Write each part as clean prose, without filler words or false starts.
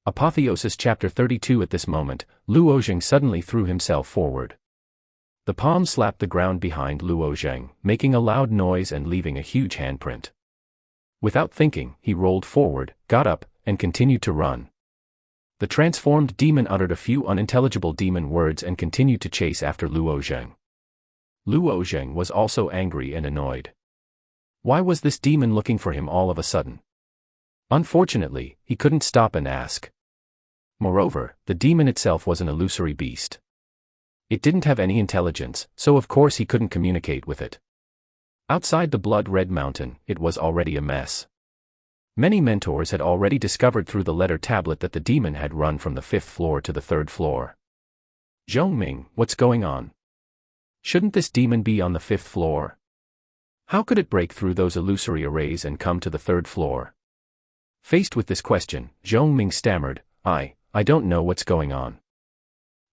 Apotheosis Chapter 32. At this moment, Luo Zheng suddenly threw himself forward. The palm slapped the ground behind Luo Zheng, making a loud noise and leaving a huge handprint. Without thinking, he rolled forward, got up, and continued to run. The transformed demon uttered a few unintelligible demon words and continued to chase after Luo Zheng. Luo Zheng was also angry and annoyed. Why was this demon looking for him all of a sudden? Unfortunately, he couldn't stop and ask. Moreover, the demon itself was an illusory beast. It didn't have any intelligence, so of course he couldn't communicate with it. Outside the blood-red mountain, it was already a mess. Many mentors had already discovered through the letter tablet that the demon had run from the 5th floor to the 3rd floor. Zhongming, what's going on? Shouldn't this demon be on the 5th floor? How could it break through those illusory arrays and come to the 3rd floor? Faced with this question, Zhongming stammered, I don't know what's going on.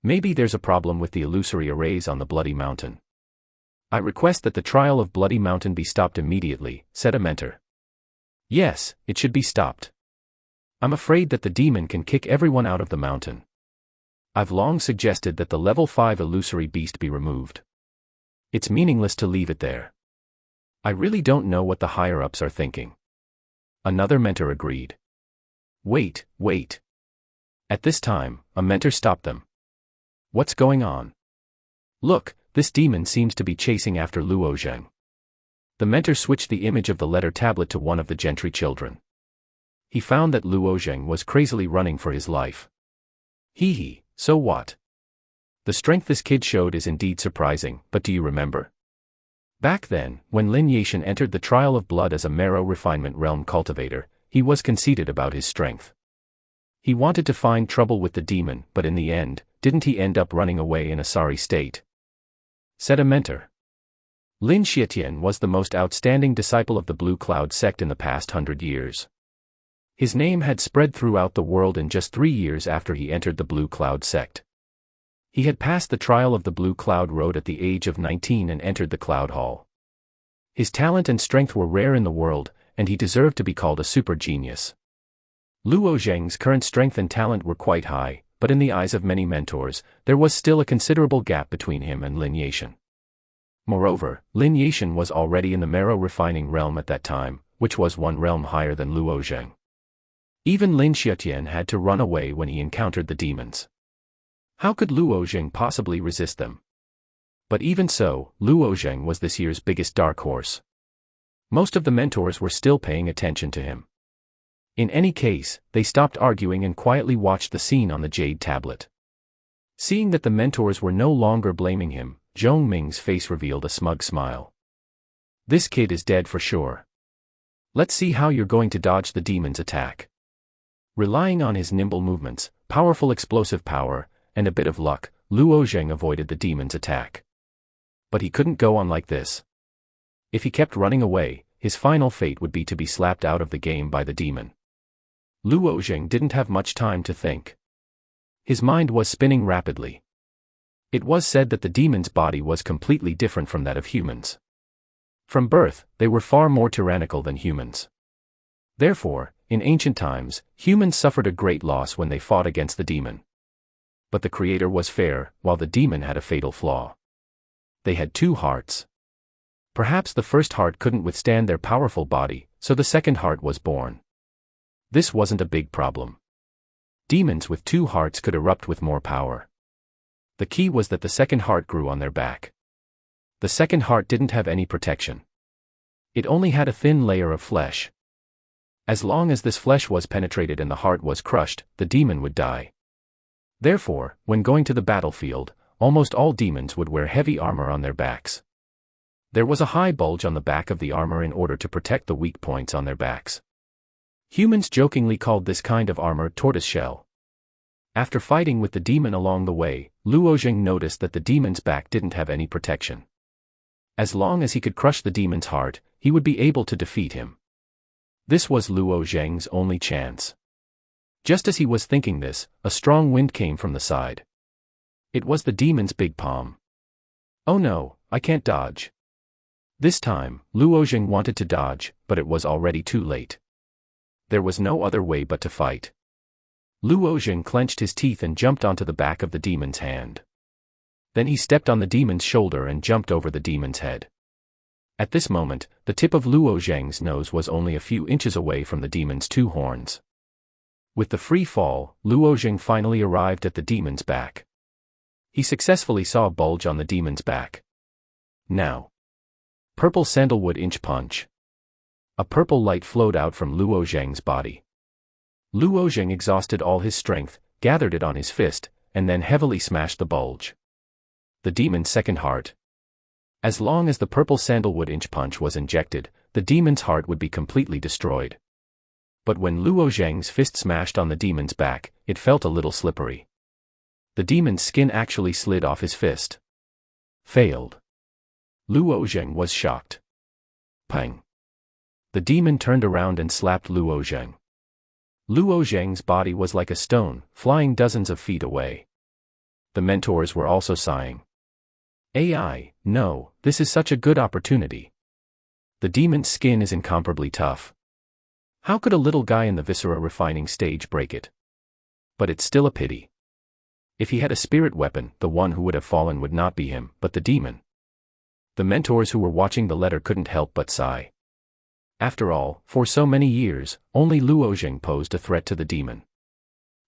Maybe there's a problem with the illusory arrays on the Bloody Mountain. I request that the trial of Bloody Mountain be stopped immediately, said a mentor. Yes, it should be stopped. I'm afraid that the demon can kick everyone out of the mountain. I've long suggested that the level 5 illusory beast be removed. It's meaningless to leave it there. I really don't know what the higher-ups are thinking. Another mentor agreed. Wait. At this time, a mentor stopped them. What's going on? Look, this demon seems to be chasing after Luo Zheng. The mentor switched the image of the letter tablet to one of the gentry children. He found that Luo Zheng was crazily running for his life. So what? The strength this kid showed is indeed surprising, but do you remember? Back then, when Lin Yashan entered the trial of blood as a marrow refinement realm cultivator, he was conceited about his strength. He wanted to find trouble with the demon, but in the end, didn't he end up running away in a sorry state? Said a mentor. Lin Xietian was the most outstanding disciple of the Blue Cloud sect in the past 100 years. His name had spread throughout the world in just 3 years after he entered the Blue Cloud sect. He had passed the trial of the Blue Cloud Road at the age of 19 and entered the Cloud Hall. His talent and strength were rare in the world, and he deserved to be called a super genius. Luo Zheng's current strength and talent were quite high, but in the eyes of many mentors, there was still a considerable gap between him and Lin Yashan. Moreover, Lin Yashan was already in the marrow refining realm at that time, which was one realm higher than Luo Zheng. Even Lin Xietian had to run away when he encountered the demons. How could Luo Zheng possibly resist them? But even so, Luo Zheng was this year's biggest dark horse. Most of the mentors were still paying attention to him. In any case, they stopped arguing and quietly watched the scene on the jade tablet. Seeing that the mentors were no longer blaming him, Zhongming's face revealed a smug smile. This kid is dead for sure. Let's see how you're going to dodge the demon's attack. Relying on his nimble movements, powerful explosive power, and a bit of luck, Luo Zheng avoided the demon's attack. But he couldn't go on like this. If he kept running away, his final fate would be to be slapped out of the game by the demon. Luo Zheng didn't have much time to think. His mind was spinning rapidly. It was said that the demon's body was completely different from that of humans. From birth, they were far more tyrannical than humans. Therefore, in ancient times, humans suffered a great loss when they fought against the demon. But the creator was fair, while the demon had a fatal flaw. They had 2 hearts. Perhaps the first heart couldn't withstand their powerful body, so the second heart was born. This wasn't a big problem. Demons with 2 hearts could erupt with more power. The key was that the second heart grew on their back. The second heart didn't have any protection. It only had a thin layer of flesh. As long as this flesh was penetrated and the heart was crushed, the demon would die. Therefore, when going to the battlefield, almost all demons would wear heavy armor on their backs. There was a high bulge on the back of the armor in order to protect the weak points on their backs. Humans jokingly called this kind of armor tortoiseshell. After fighting with the demon along the way, Luo Zheng noticed that the demon's back didn't have any protection. As long as he could crush the demon's heart, he would be able to defeat him. This was Luo Zheng's only chance. Just as he was thinking this, a strong wind came from the side. It was the demon's big palm. Oh no, I can't dodge. This time, Luo Zheng wanted to dodge, but it was already too late. There was no other way but to fight. Luo Zheng clenched his teeth and jumped onto the back of the demon's hand. Then he stepped on the demon's shoulder and jumped over the demon's head. At this moment, the tip of Luo Zheng's nose was only a few inches away from the demon's two horns. With the free fall, Luo Zheng finally arrived at the demon's back. He successfully saw a bulge on the demon's back. Now. Purple sandalwood inch punch. A purple light flowed out from Luo Zheng's body. Luo Zheng exhausted all his strength, gathered it on his fist, and then heavily smashed the bulge. The demon's second heart. As long as the purple sandalwood inch punch was injected, the demon's heart would be completely destroyed. But when Luo Zheng's fist smashed on the demon's back, it felt a little slippery. The demon's skin actually slid off his fist. Failed. Luo Zheng was shocked. Pang. The demon turned around and slapped Luo Zheng. Luo Zheng's body was like a stone, flying dozens of feet away. The mentors were also sighing. AI, no, this is such a good opportunity. The demon's skin is incomparably tough. How could a little guy in the viscera refining stage break it? But it's still a pity. If he had a spirit weapon, the one who would have fallen would not be him, but the demon. The mentors who were watching the letter couldn't help but sigh. After all, for so many years, only Luo Zheng posed a threat to the demon.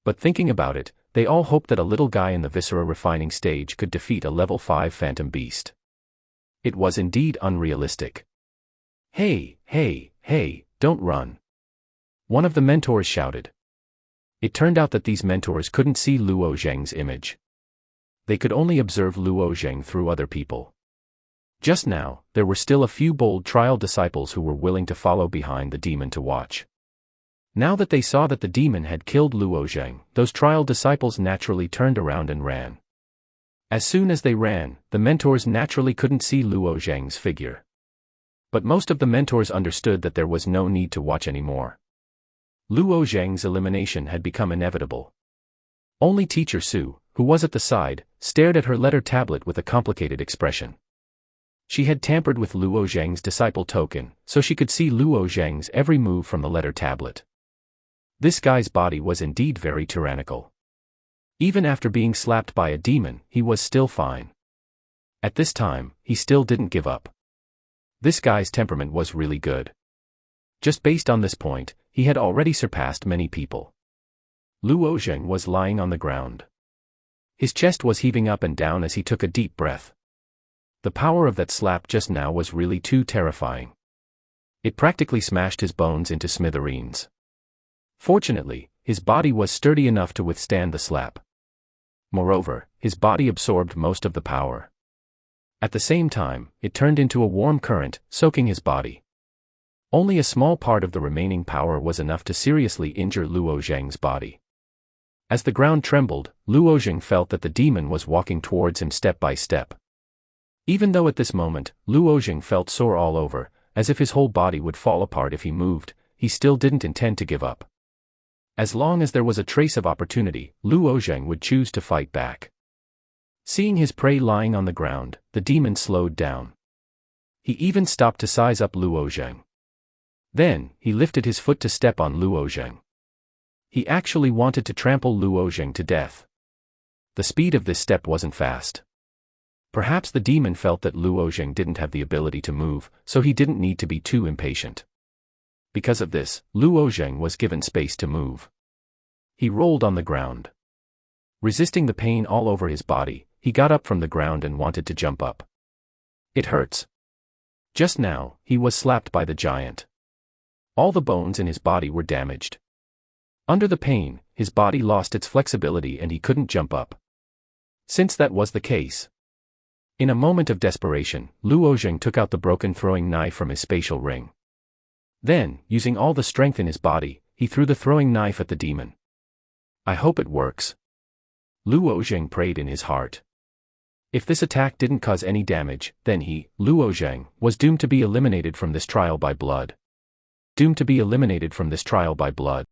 But thinking about it, they all hoped that a little guy in the viscera refining stage could defeat a level 5 phantom beast. It was indeed unrealistic. Hey, hey, hey, don't run. One of the mentors shouted. It turned out that these mentors couldn't see Luo Zheng's image. They could only observe Luo Zheng through other people. Just now, there were still a few bold trial disciples who were willing to follow behind the demon to watch. Now that they saw that the demon had killed Luo Zheng, those trial disciples naturally turned around and ran. As soon as they ran, the mentors naturally couldn't see Luo Zheng's figure. But most of the mentors understood that there was no need to watch anymore. Luo Zheng's elimination had become inevitable. Only Teacher Su, who was at the side, stared at her letter tablet with a complicated expression. She had tampered with Luo Zheng's disciple token, so she could see Luo Zheng's every move from the letter tablet. This guy's body was indeed very tyrannical. Even after being slapped by a demon, he was still fine. At this time, he still didn't give up. This guy's temperament was really good. Just based on this point, he had already surpassed many people. Luo Zheng was lying on the ground. His chest was heaving up and down as he took a deep breath. The power of that slap just now was really too terrifying. It practically smashed his bones into smithereens. Fortunately, his body was sturdy enough to withstand the slap. Moreover, his body absorbed most of the power. At the same time, it turned into a warm current, soaking his body. Only a small part of the remaining power was enough to seriously injure Luo Zheng's body. As the ground trembled, Luo Zheng felt that the demon was walking towards him step by step. Even though at this moment, Luo Zheng felt sore all over, as if his whole body would fall apart if he moved, he still didn't intend to give up. As long as there was a trace of opportunity, Luo Zheng would choose to fight back. Seeing his prey lying on the ground, the demon slowed down. He even stopped to size up Luo Zheng. Then, he lifted his foot to step on Luo Zheng. He actually wanted to trample Luo Zheng to death. The speed of this step wasn't fast. Perhaps the demon felt that Luo Zheng didn't have the ability to move, so he didn't need to be too impatient. Because of this, Luo Zheng was given space to move. He rolled on the ground. Resisting the pain all over his body, he got up from the ground and wanted to jump up. It hurts. Just now, he was slapped by the giant. All the bones in his body were damaged. Under the pain, his body lost its flexibility and he couldn't jump up. Since that was the case, in a moment of desperation, Luo Zheng took out the broken throwing knife from his spatial ring. Then, using all the strength in his body, he threw the throwing knife at the demon. I hope it works. Luo Zheng prayed in his heart. If this attack didn't cause any damage, then he, Luo Zheng, was doomed to be eliminated from this trial by blood. Doomed to be eliminated from this trial by blood.